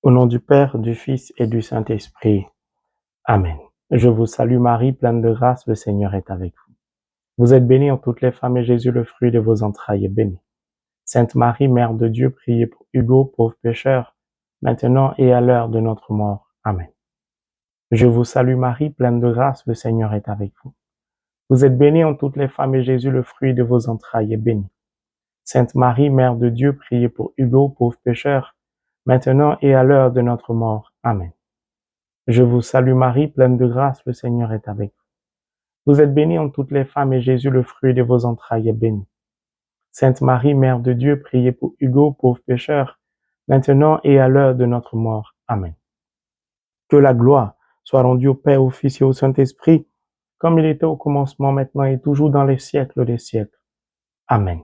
Au nom du Père, du Fils et du Saint-Esprit. Amen. Je vous salue Marie, pleine de grâce, le Seigneur est avec vous. Vous êtes bénie en toutes les femmes et Jésus, le fruit de vos entrailles, est béni. Sainte Marie, Mère de Dieu, priez pour Hugo, pauvre pécheur, maintenant et à l'heure de notre mort. Amen. Je vous salue Marie, pleine de grâce, le Seigneur est avec vous. Vous êtes bénie en toutes les femmes et Jésus, le fruit de vos entrailles, est béni. Sainte Marie, Mère de Dieu, priez pour Hugo, pauvre pécheur, maintenant et à l'heure de notre mort. Amen. Je vous salue Marie, pleine de grâce, le Seigneur est avec vous. Vous êtes bénie en toutes les femmes et Jésus, le fruit de vos entrailles, est béni. Sainte Marie, Mère de Dieu, priez pour Hugo, pauvre pécheur, maintenant et à l'heure de notre mort. Amen. Que la gloire soit rendue au Père, au Fils et au Saint-Esprit, comme il était au commencement, maintenant et toujours dans les siècles des siècles. Amen.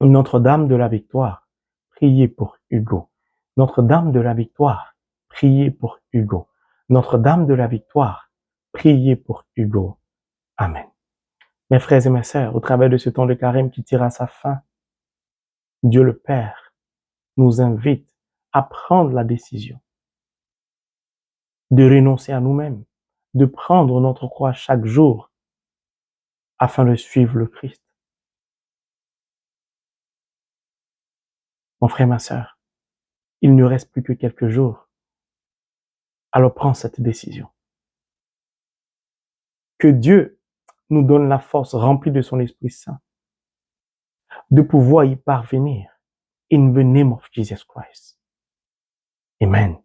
Notre-Dame de la Victoire, priez pour Hugo. Notre-Dame de la Victoire, priez pour Hugo. Notre-Dame de la Victoire, priez pour Hugo. Amen. Mes frères et mes sœurs, au travers de ce temps de carême qui tire à sa fin, Dieu le Père nous invite à prendre la décision de renoncer à nous-mêmes, de prendre notre croix chaque jour afin de suivre le Christ. Mon frère, ma sœur, il ne reste plus que quelques jours. Alors prends cette décision. Que Dieu nous donne la force remplie de son Esprit Saint de pouvoir y parvenir. In the name of Jesus Christ. Amen.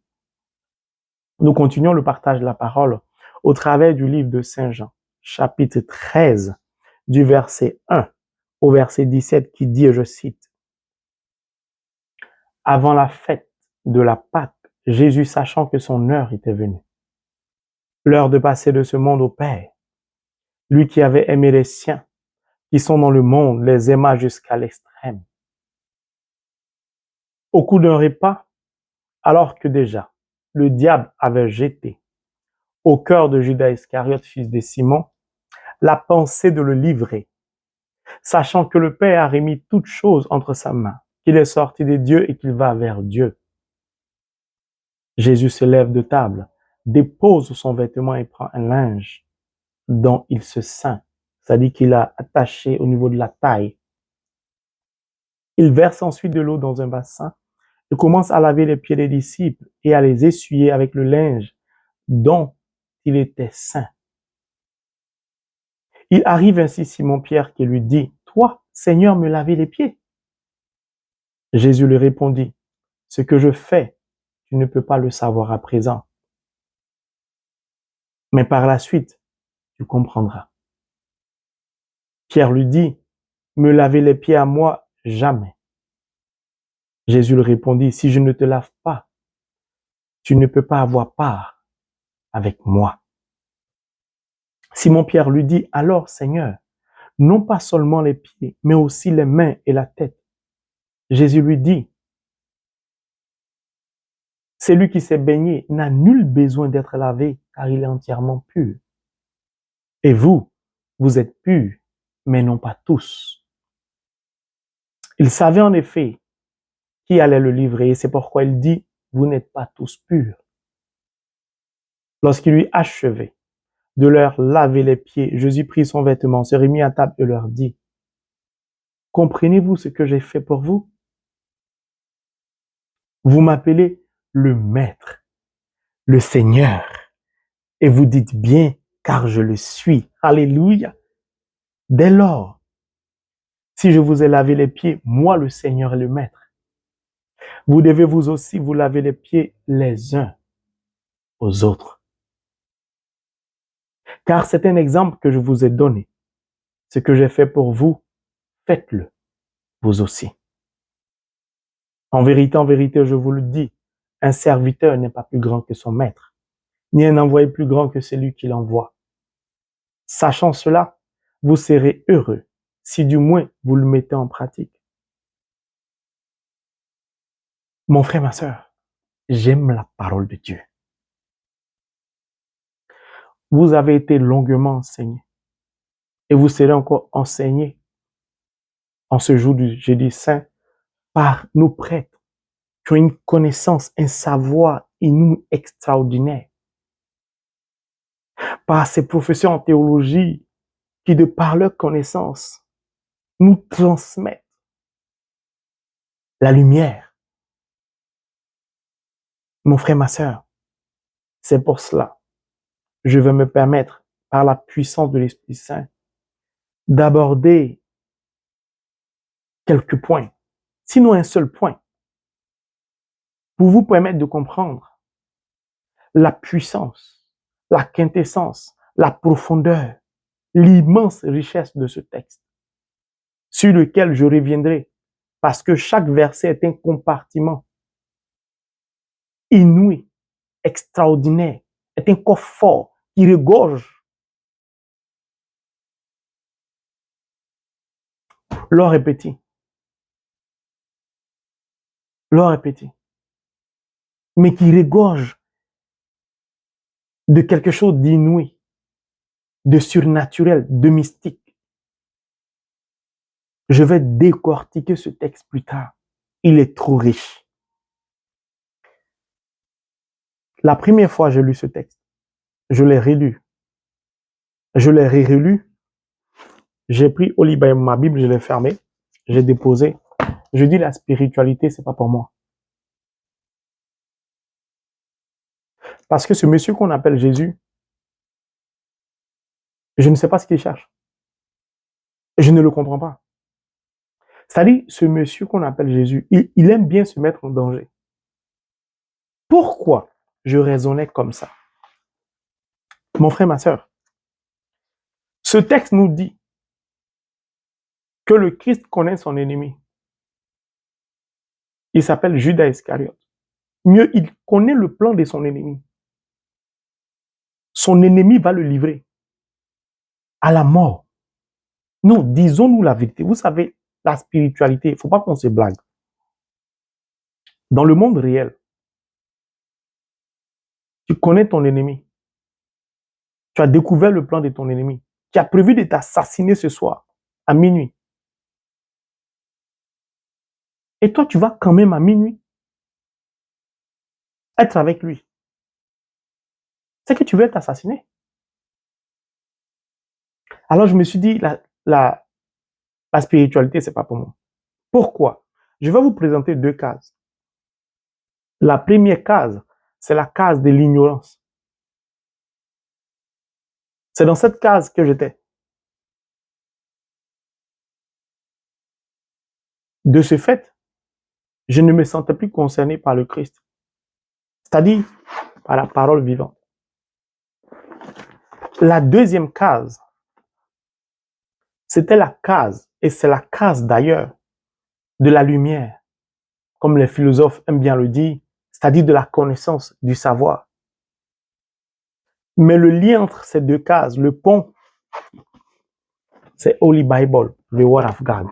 Nous continuons le partage de la parole au travers du livre de Saint Jean, chapitre 13, du verset 1 au verset 17 qui dit, et je cite, « Avant la fête de la Pâque, Jésus, sachant que son heure était venue, l'heure de passer de ce monde au Père, lui qui avait aimé les siens, qui sont dans le monde, les aima jusqu'à l'extrême. Au cours d'un repas, alors que déjà le diable avait jeté au cœur de Judas Iscariote, fils de Simon, la pensée de le livrer, sachant que le Père a remis toutes choses entre sa main, qu'il est sorti de Dieu et qu'il va vers Dieu. Jésus se lève de table, dépose son vêtement et prend un linge dont il se ceint, c'est-à-dire qu'il a attaché au niveau de la taille. Il verse ensuite de l'eau dans un bassin et commence à laver les pieds des disciples et à les essuyer avec le linge dont il était ceint. Il arrive ainsi Simon-Pierre qui lui dit, « Toi, Seigneur, me laver les pieds ?» Jésus lui répondit, « Ce que je fais, tu ne peux pas le savoir à présent. Mais par la suite, tu comprendras. » Pierre lui dit, « Me laver les pieds à moi, jamais. » Jésus lui répondit, « Si je ne te lave pas, tu ne peux pas avoir part avec moi. » Simon-Pierre lui dit, « Alors, Seigneur, non pas seulement les pieds, mais aussi les mains et la tête. » Jésus lui dit, « Celui qui s'est baigné n'a nul besoin d'être lavé, car il est entièrement pur. Et vous, vous êtes purs, mais non pas tous. » Il savait en effet qui allait le livrer, et c'est pourquoi il dit, « Vous n'êtes pas tous purs. » Lorsqu'il lui achevait de leur laver les pieds, Jésus prit son vêtement, se remit à table et leur dit, « Comprenez-vous ce que j'ai fait pour vous? Vous m'appelez le Maître, le Seigneur, et vous dites bien, car je le suis. » Alléluia. Dès lors, si je vous ai lavé les pieds, moi le Seigneur et le Maître, vous devez vous aussi vous laver les pieds les uns aux autres. Car c'est un exemple que je vous ai donné. Ce que j'ai fait pour vous, faites-le, vous aussi. En vérité, je vous le dis, un serviteur n'est pas plus grand que son maître, ni un envoyé plus grand que celui qui l'envoie. Sachant cela, vous serez heureux si du moins vous le mettez en pratique. Mon frère, ma sœur, j'aime la parole de Dieu. Vous avez été longuement enseigné et vous serez encore enseigné en ce jour du jeudi saint par nos prêtres qui ont une connaissance, un savoir inouï extraordinaire. Par ces professeurs en théologie qui, de par leur connaissance, nous transmettent la lumière. Mon frère, ma sœur, c'est pour cela, je vais me permettre, par la puissance de l'Esprit Saint, d'aborder quelques points, sinon un seul point, pour vous permettre de comprendre la puissance, la quintessence, la profondeur, l'immense richesse de ce texte, sur lequel je reviendrai, parce que chaque verset est un compartiment inouï, extraordinaire, est un coffre fort qui regorge. L'or est petit. L'or est petit. Mais qui regorge de quelque chose d'inouï, de surnaturel, de mystique. Je vais décortiquer ce texte plus tard. Il est trop riche. La première fois que j'ai lu ce texte, je l'ai relu. Je l'ai relu. J'ai pris au lit ma Bible, je l'ai fermée. J'ai déposé. Je dis la spiritualité, c'est pas pour moi. Parce que ce monsieur qu'on appelle Jésus, je ne sais pas ce qu'il cherche. Je ne le comprends pas. C'est-à-dire, ce monsieur qu'on appelle Jésus, il aime bien se mettre en danger. Pourquoi je raisonnais comme ça? Mon frère, ma sœur, ce texte nous dit que le Christ connaît son ennemi. Il s'appelle Judas Iscariote. Mieux, il connaît le plan de son ennemi. Son ennemi va le livrer à la mort. Non, disons-nous la vérité. Vous savez, la spiritualité, il ne faut pas qu'on se blague. Dans le monde réel, tu connais ton ennemi. Tu as découvert le plan de ton ennemi. Tu as prévu de t'assassiner ce soir, à minuit. Et toi, tu vas quand même à minuit être avec lui. C'est que tu veux t'assassiner. Alors, je me suis dit, la spiritualité, c'est pas pour moi. Pourquoi? Je vais vous présenter deux cases. La première case, c'est la case de l'ignorance. C'est dans cette case que j'étais. De ce fait, je ne me sentais plus concerné par le Christ, c'est-à-dire par la parole vivante. La deuxième case, c'était la case, et c'est la case d'ailleurs, de la lumière, comme les philosophes aiment bien le dire, c'est-à-dire de la connaissance, du savoir. Mais le lien entre ces deux cases, le pont, c'est Holy Bible, the Word of God.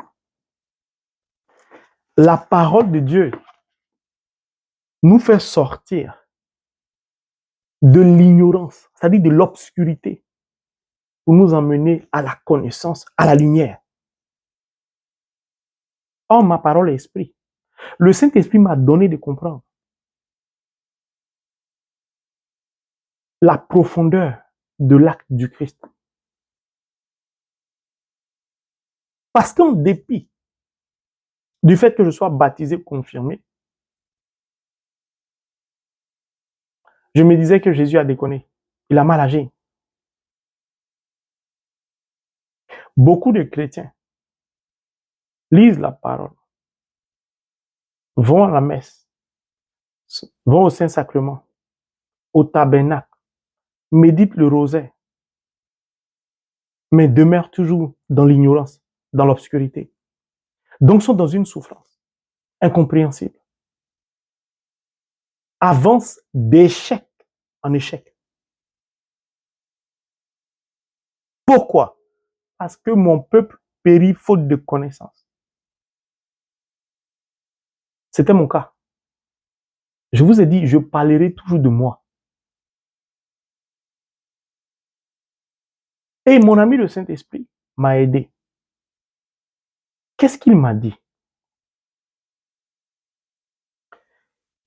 La parole de Dieu nous fait sortir de l'ignorance, c'est-à-dire de l'obscurité, pour nous emmener à la connaissance, à la lumière. Or, ma parole est esprit. Le Saint-Esprit m'a donné de comprendre la profondeur de l'acte du Christ. Parce qu'en dépit du fait que je sois baptisé, confirmé, je me disais que Jésus a déconné. Il a mal agi. Beaucoup de chrétiens lisent la parole, vont à la messe, vont au Saint-Sacrement, au tabernacle, méditent le rosaire, mais demeurent toujours dans l'ignorance, dans l'obscurité. Donc sont dans une souffrance incompréhensible. Avancent d'échec en échec. Pourquoi? Parce que mon peuple périt faute de connaissance. C'était mon cas. Je vous ai dit, je parlerai toujours de moi. Et mon ami le Saint-Esprit m'a aidé. Qu'est-ce qu'il m'a dit?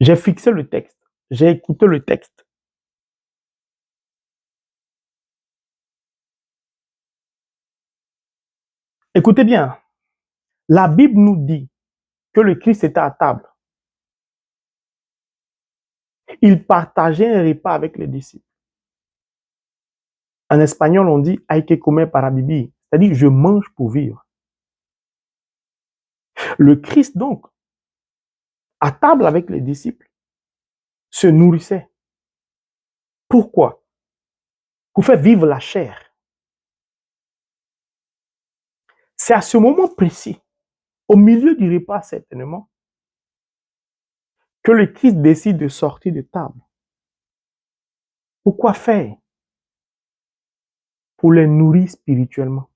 J'ai fixé le texte. J'ai écouté le texte. Écoutez bien. La Bible nous dit que le Christ était à table. Il partageait un repas avec les disciples. En espagnol, on dit hay que comer para vivir, c'est-à-dire je mange pour vivre. Le Christ, donc, à table avec les disciples, se nourrissait. Pourquoi? Pour faire vivre la chair. C'est à ce moment précis, au milieu du repas certainement, que le Christ décide de sortir de table. Pourquoi faire? Pour les nourrir spirituellement.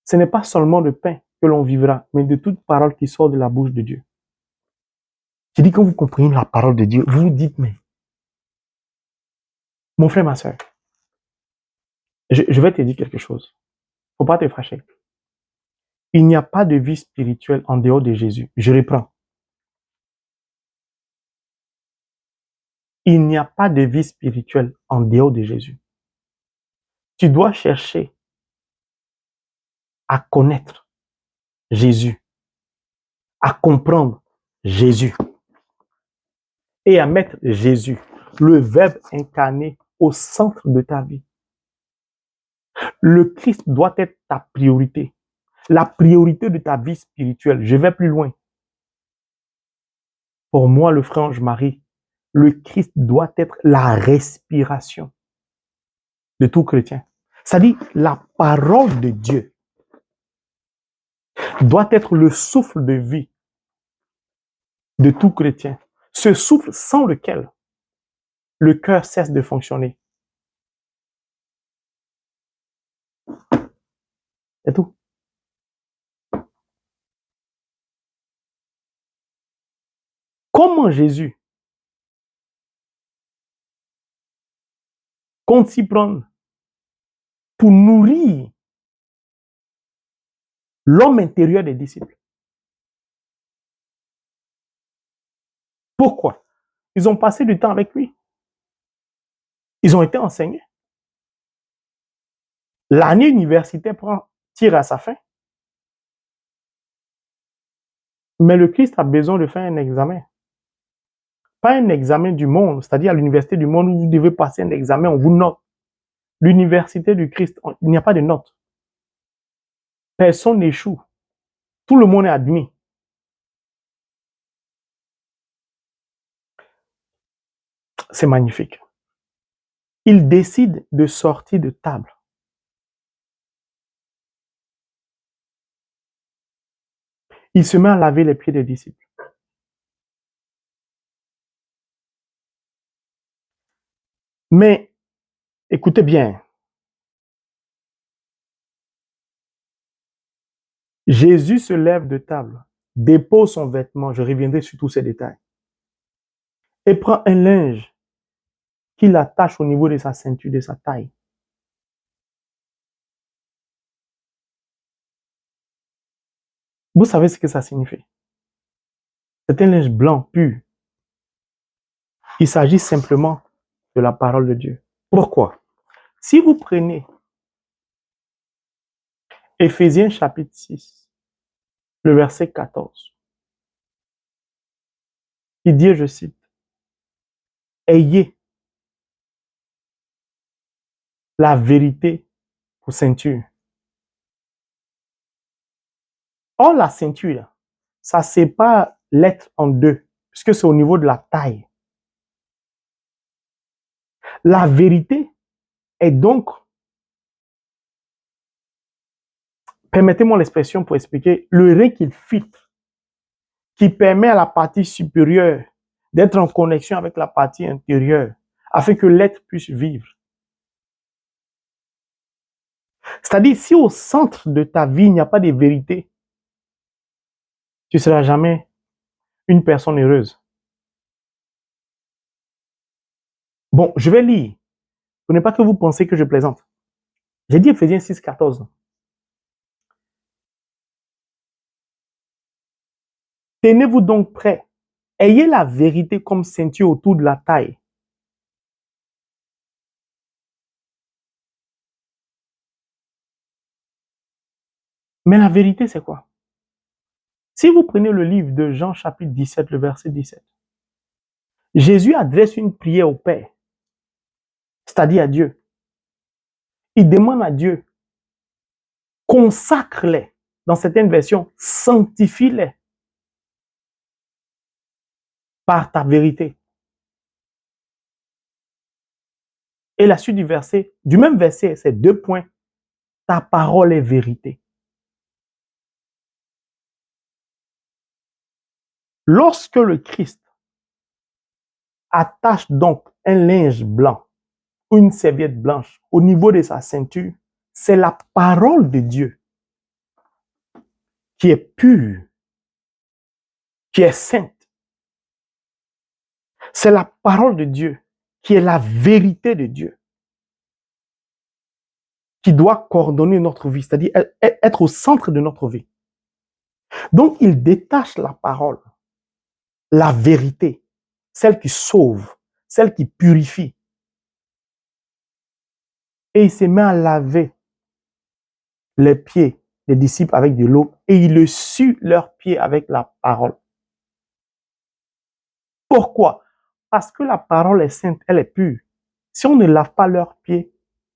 Ce n'est pas seulement de pain que l'on vivra, mais de toute parole qui sort de la bouche de Dieu. Je dis que vous comprenez la parole de Dieu, vous vous dites, mais mon frère, ma soeur, je vais te dire quelque chose. Faut pas te fâcher. Il n'y a pas de vie spirituelle en dehors de Jésus. Je reprends. Il n'y a pas de vie spirituelle en dehors de Jésus. Tu dois chercher à connaître Jésus, à comprendre Jésus et à mettre Jésus, le Verbe incarné, au centre de ta vie. Le Christ doit être ta priorité, la priorité de ta vie spirituelle. Je vais plus loin. Pour moi, le frère Ange-Marie, le Christ doit être la respiration de tout chrétien. C'est-à-dire, la parole de Dieu doit être le souffle de vie de tout chrétien. Ce souffle sans lequel le cœur cesse de fonctionner. C'est tout. Comment Jésus compte s'y prendre pour nourrir l'homme intérieur des disciples? Pourquoi? Ils ont passé du temps avec lui. Ils ont été enseignés. L'année universitaire tire à sa fin. Mais le Christ a besoin de faire un examen. Pas un examen du monde, c'est-à-dire à l'université du monde où vous devez passer un examen, on vous note. L'université du Christ, il n'y a pas de notes. Personne n'échoue. Tout le monde est admis. C'est magnifique. Il décide de sortir de table. Il se met à laver les pieds des disciples. Mais, écoutez bien, Jésus se lève de table, dépose son vêtement, je reviendrai sur tous ces détails, et prend un linge qu'il attache au niveau de sa ceinture, de sa taille. Vous savez ce que ça signifie? C'est un linge blanc, pur. Il s'agit simplement de la parole de Dieu. Pourquoi? Si vous prenez Éphésiens chapitre 6, le verset 14, il dit, je cite, ayez la vérité pour ceinture. Or, la ceinture, ça sépare l'être en deux, puisque c'est au niveau de la taille. La vérité est donc, permettez-moi l'expression pour expliquer, le rein qu'il filtre, qui permet à la partie supérieure d'être en connexion avec la partie intérieure, afin que l'être puisse vivre. C'est-à-dire, si au centre de ta vie, il n'y a pas de vérité, tu ne seras jamais une personne heureuse. Bon, je vais lire. Ce n'est pas que vous pensez que je plaisante. J'ai dit Éphésiens 6, 14. Tenez-vous donc prêts. Ayez la vérité comme ceinture autour de la taille. Mais la vérité, c'est quoi? Si vous prenez le livre de Jean chapitre 17, le verset 17, Jésus adresse une prière au Père, c'est-à-dire à Dieu. Il demande à Dieu, consacre-les. Dans certaines versions, sanctifie-les par ta vérité. Et la suite du verset, du même verset, c'est 2 points. Ta parole est vérité. Lorsque le Christ attache donc un linge blanc ou une serviette blanche au niveau de sa ceinture, c'est la parole de Dieu qui est pure, qui est sainte. C'est la parole de Dieu qui est la vérité de Dieu, qui doit coordonner notre vie, c'est-à-dire être au centre de notre vie. Donc, il détache la parole, la vérité, celle qui sauve, celle qui purifie. Et il se met à laver les pieds des disciples avec de l'eau et il le sue leurs pieds avec la parole. Pourquoi? Parce que la parole est sainte, elle est pure. Si on ne lave pas leurs pieds,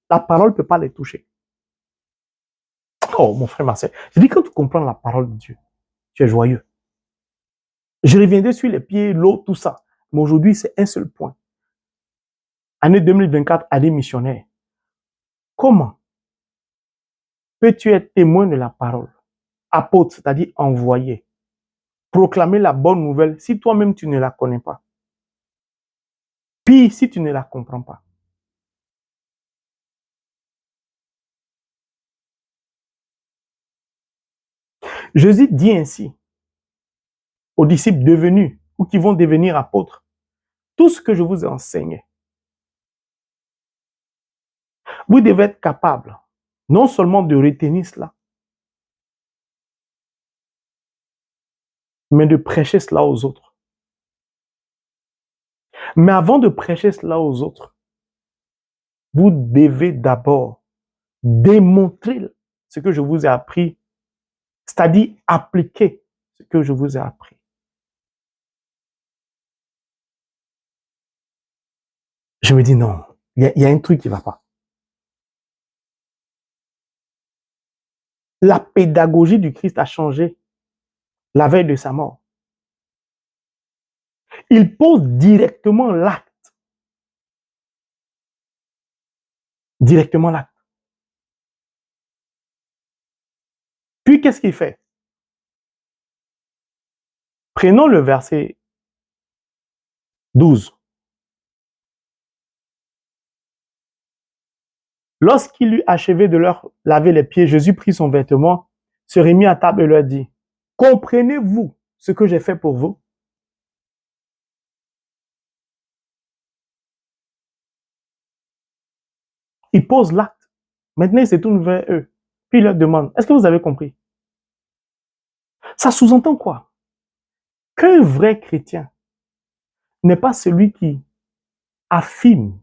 la parole ne peut pas les toucher. Oh, mon frère, ma soeur, je dis quand tu comprends la parole de Dieu, tu es joyeux. Je reviendrai sur les pieds, l'eau, tout ça. Mais aujourd'hui, c'est un seul point. Année 2024, année missionnaire. Comment peux-tu être témoin de la parole? Apôtre, c'est-à-dire envoyé. Proclamer la bonne nouvelle si toi-même tu ne la connais pas. Puis si tu ne la comprends pas. Jésus dit ainsi aux disciples devenus ou qui vont devenir apôtres, tout ce que je vous ai enseigné, vous devez être capable non seulement de retenir cela, mais de prêcher cela aux autres. Mais avant de prêcher cela aux autres, vous devez d'abord démontrer ce que je vous ai appris, c'est-à-dire appliquer ce que je vous ai appris. Je me dis non, il y a un truc qui ne va pas. La pédagogie du Christ a changé la veille de sa mort. Il pose directement l'acte. Directement l'acte. Puis qu'est-ce qu'il fait? Prenons le verset 12. Lorsqu'il eut achevé de leur laver les pieds, Jésus prit son vêtement, se remit à table et leur dit, comprenez-vous ce que j'ai fait pour vous? Il pose l'acte. Maintenant, il se tourne vers eux. Puis il leur demande, est-ce que vous avez compris? Ça sous-entend quoi? Qu'un vrai chrétien n'est pas celui qui affirme,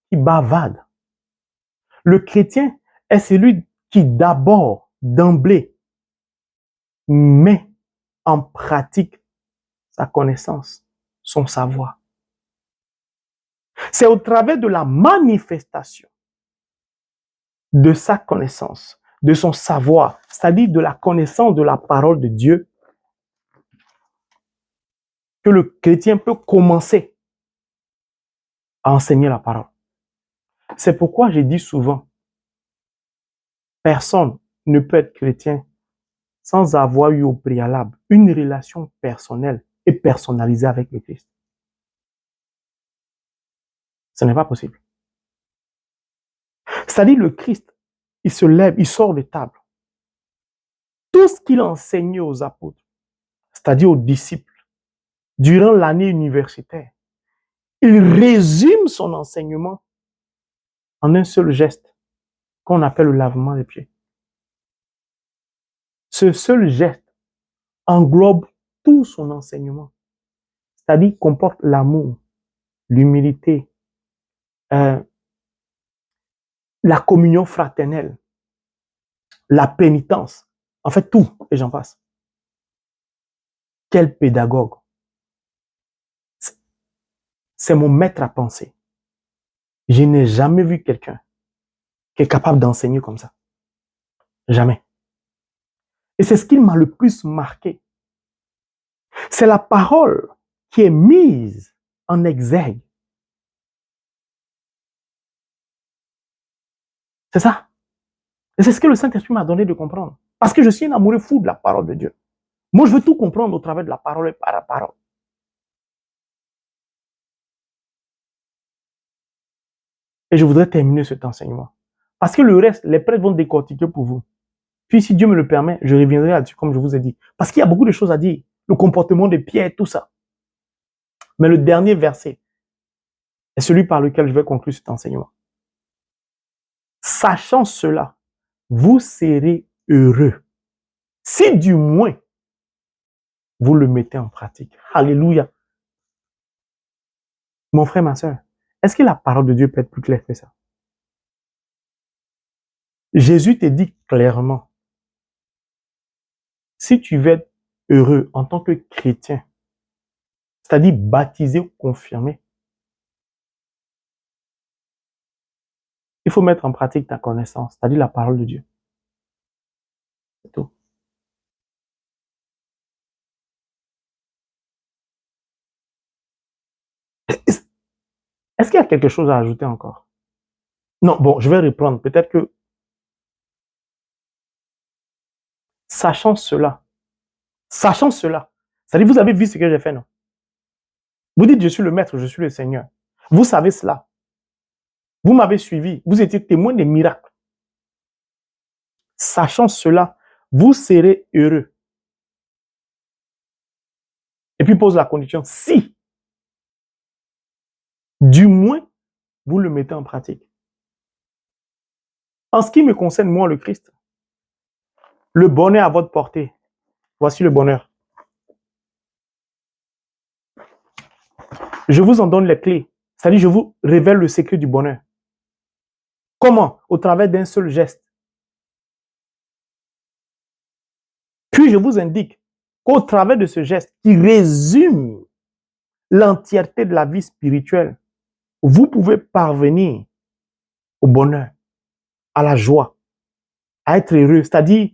qui bavade. Le chrétien est celui qui d'abord, d'emblée, met en pratique sa connaissance, son savoir. C'est au travers de la manifestation de sa connaissance, de son savoir, c'est-à-dire de la connaissance de la parole de Dieu, que le chrétien peut commencer à enseigner la parole. C'est pourquoi je dis souvent, personne ne peut être chrétien sans avoir eu au préalable une relation personnelle et personnalisée avec le Christ. Ce n'est pas possible. C'est-à-dire le Christ, il se lève, il sort de table. Tout ce qu'il a enseigné aux apôtres, c'est-à-dire aux disciples, durant l'année universitaire, il résume son enseignement en un seul geste qu'on appelle le lavement des pieds. Ce seul geste englobe tout son enseignement, c'est-à-dire comporte l'amour, l'humilité, la communion fraternelle, la pénitence, en fait tout, et j'en passe. Quel pédagogue! C'est mon maître à penser. Je n'ai jamais vu quelqu'un qui est capable d'enseigner comme ça. Jamais. Et c'est ce qui m'a le plus marqué. C'est la parole qui est mise en exergue. C'est ça. Et c'est ce que le Saint-Esprit m'a donné de comprendre. Parce que je suis un amoureux fou de la parole de Dieu. Moi, je veux tout comprendre au travers de la parole et par la parole. Et je voudrais terminer cet enseignement. Parce que le reste, les prêtres vont décortiquer pour vous. Puis, si Dieu me le permet, je reviendrai là-dessus, comme je vous ai dit. Parce qu'il y a beaucoup de choses à dire. Le comportement de Pierre, tout ça. Mais le dernier verset est celui par lequel je vais conclure cet enseignement. Sachant cela, vous serez heureux. Si du moins, vous le mettez en pratique. Alléluia. Mon frère, ma soeur, est-ce que la parole de Dieu peut être plus claire que ça? Jésus te dit clairement, si tu veux être heureux en tant que chrétien, c'est-à-dire baptisé ou confirmé, il faut mettre en pratique ta connaissance, c'est-à-dire la parole de Dieu. C'est tout. Est-ce qu'il y a quelque chose à ajouter encore? Non, bon, je vais reprendre. Peut-être que, sachant cela, c'est-à-dire vous avez vu ce que j'ai fait, non? Vous dites, je suis le maître, je suis le Seigneur. Vous savez cela. Vous m'avez suivi. Vous étiez témoin des miracles. Sachant cela, vous serez heureux. Et puis pose la condition, si, du moins, vous le mettez en pratique. En ce qui me concerne, moi, le Christ, le bonheur à votre portée. Voici le bonheur. Je vous en donne les clés. C'est-à-dire, je vous révèle le secret du bonheur. Comment? Au travers d'un seul geste. Puis je vous indique qu'au travers de ce geste qui résume l'entièreté de la vie spirituelle, vous pouvez parvenir au bonheur, à la joie, à être heureux, c'est-à-dire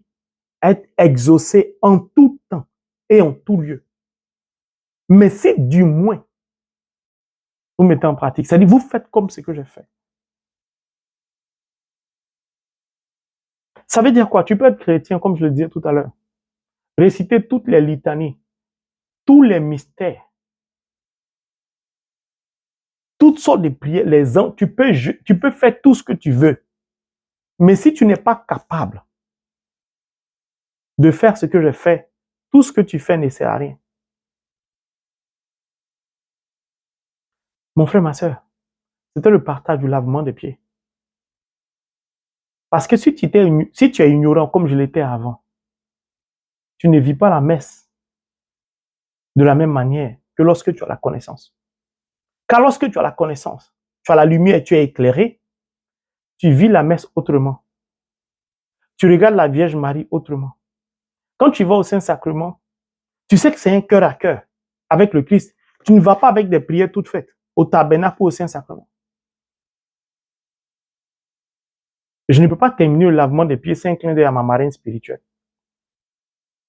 à être exaucé en tout temps et en tout lieu. Mais si du moins vous mettez en pratique, c'est-à-dire vous faites comme ce que j'ai fait. Ça veut dire quoi? Tu peux être chrétien, comme je le disais tout à l'heure, réciter toutes les litanies, tous les mystères, toutes sortes de prières, tu peux faire tout ce que tu veux. Mais si tu n'es pas capable de faire ce que je fais, tout ce que tu fais ne sert à rien. Mon frère, ma soeur, c'était le partage du lavement des pieds. Parce que si tu es ignorant comme je l'étais avant, tu ne vis pas la messe de la même manière que lorsque tu as la connaissance. Car lorsque tu as la connaissance, tu as la lumière, tu es éclairé, tu vis la messe autrement. Tu regardes la Vierge Marie autrement. Quand tu vas au Saint-Sacrement, tu sais que c'est un cœur à cœur avec le Christ. Tu ne vas pas avec des prières toutes faites au tabernacle ou au Saint-Sacrement. Je ne peux pas terminer le lavement des pieds sans un clin d'œil à ma marraine spirituelle.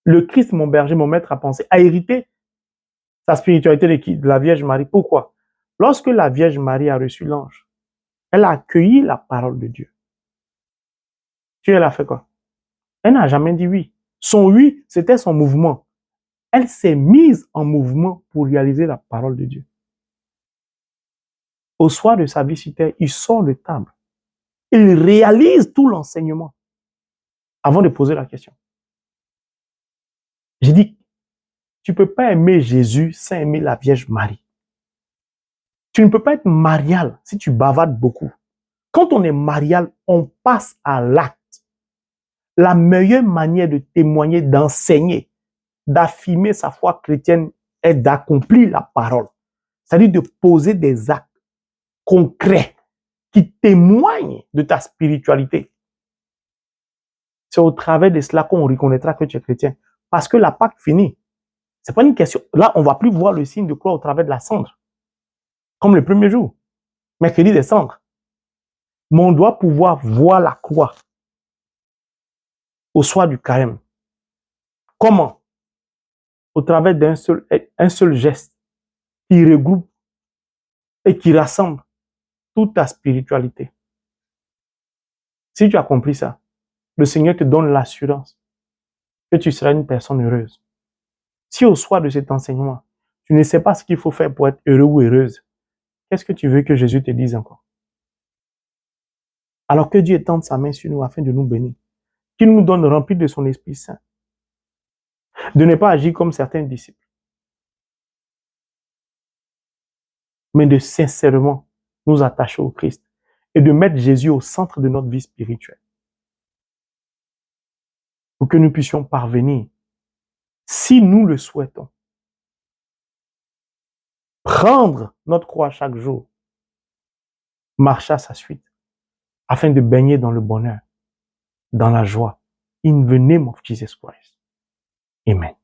Le Christ, mon berger, mon maître à penser, a hérité sa spiritualité de la Vierge Marie. Pourquoi? Lorsque la Vierge Marie a reçu l'ange, elle a accueilli la parole de Dieu. Puis elle a fait quoi? Elle n'a jamais dit oui. Son oui, c'était son mouvement. Elle s'est mise en mouvement pour réaliser la parole de Dieu. Au soir de sa vie sur terre, il sort de table. Il réalise tout l'enseignement avant de poser la question. J'ai dit, tu ne peux pas aimer Jésus sans aimer la Vierge Marie. Tu ne peux pas être marial si tu bavardes beaucoup. Quand on est marial, on passe à l'acte. La meilleure manière de témoigner, d'enseigner, d'affirmer sa foi chrétienne est d'accomplir la parole. C'est-à-dire de poser des actes concrets qui témoignent de ta spiritualité. C'est au travers de cela qu'on reconnaîtra que tu es chrétien. Parce que la Pâque finit. C'est pas une question. Là, on va plus voir le signe de croix au travers de la cendre. Comme le premier jour. Mercredi des cendres. Mais on doit pouvoir voir la croix au soir du carême. Comment? Au travers d'un seul geste qui regroupe et qui rassemble toute ta spiritualité. Si tu as compris ça, le Seigneur te donne l'assurance que tu seras une personne heureuse. Si au soir de cet enseignement, tu ne sais pas ce qu'il faut faire pour être heureux ou heureuse, qu'est-ce que tu veux que Jésus te dise encore? Alors que Dieu étende sa main sur nous afin de nous bénir, qu'il nous donne rempli de son Esprit Saint, de ne pas agir comme certains disciples, mais de sincèrement nous attacher au Christ et de mettre Jésus au centre de notre vie spirituelle. Pour que nous puissions parvenir, si nous le souhaitons, prendre notre croix chaque jour, marcher à sa suite, afin de baigner dans le bonheur, dans la joie. In the name of Jesus Christ. Amen.